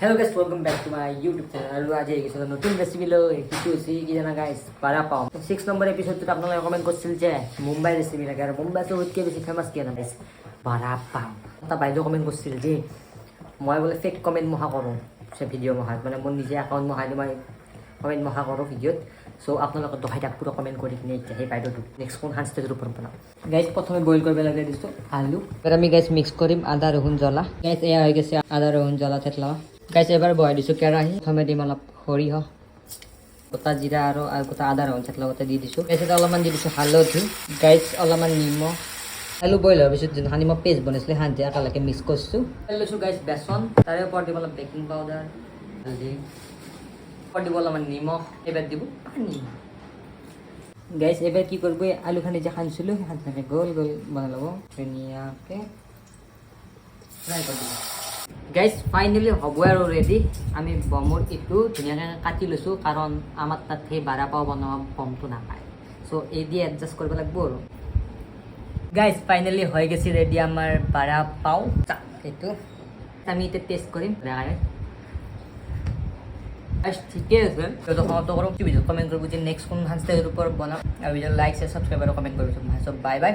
Hello guys, welcome back to my YouTube channel. আৰু আজি আহিছো নতুন ৰেচিপি লৈ কিছু কি জানা গাইস পাৰা পাও 6 নম্বৰ এপিসোডত আপোনালোকে কমেন্ট কৰিছিল যে মুম্বাই ৰেচিপি লাগে আৰু মুম্বাইটো উঠকে বেছি ফেমাস কি জানা গাইস পাৰা পাও এটা বাইদেউ কমেন্ট কৰিছিল যে মই বলে ফেক কমেন্ট মহা কৰো সে ভিডিও মহা মানে মোৰ নিজে একাউন্ট মহা দি মই কমেন্ট মহা কৰো ভিডিওত সো আপোনালোকে দহাই তাক পুৰো কমেন্ট কৰি কিনে এই বাইদেউটো নেক্সট কোন হান্সটেজৰ ওপৰত বনাম গাইস প্ৰথমে বইল কৰিব লাগে দিছো আলু এবাৰ আমি গাইস মিক্স কৰিম আদা ৰহুন জ্বলা গাইস এয়া হৈ গৈছে আদা ৰহুন জ্বলা থেতলা গাইস এবাৰ বহাই দিছো কেৰাহী প্ৰথমে দিম অলপ সৰিহ গোটা জিৰা আৰু গোটা আদা ৰহুন থেতলা গোটা দি দিছো গাইস এটা অলপমান দি দিছো হালধি গাইস অলপমান নিমখ আলু বইল হোৱাৰ পিছত যোনখিনি মই পেষ্ট বনাইছিলে হাঁহি একেলগে মিক্স কৰিছোঁ লৈছোঁ গাইছ বেচন তাৰে ওপৰত দিব অলপ বেকিং পাউডাৰ হালধি ওপৰত দিব অলপমান নিমখ এবাৰ দিব পানী গাইছ এবাৰ কি কৰিব আলুখিনি যে সানিছিলোঁ সেই সানি গোল গোল বনাই ল'ব ধুনীয়াকৈ ফ্ৰাই কৰি দিব গাইছ ফাইনেলি হ'ব আৰু ৰেডি আমি বমৰ এইটো ধুনীয়াকৈ কাটি লৈছোঁ কাৰণ আমাৰ তাত সেই বাৰা পাও বনোৱা বমটো নাপায় চ' এই দি এডজাষ্ট কৰিব লাগিব আৰু গাইস ফাইনালি হৈ গেছে ৰেডি আমাৰ বাৰা পাও এইটো আমি এটা টেস্ট কৰিম দেখাই গাইস ঠিকে আছে তো সমাপ্ত কৰো কি ভিডিও কমেন্ট কৰব যে নেক্সট কোন হান্সটেজৰ ওপৰত বনাম আৰু ভিডিও লাইক শেয়াৰ সাবস্ক্ৰাইব আৰু কমেন্ট কৰিছো সো বাই বাই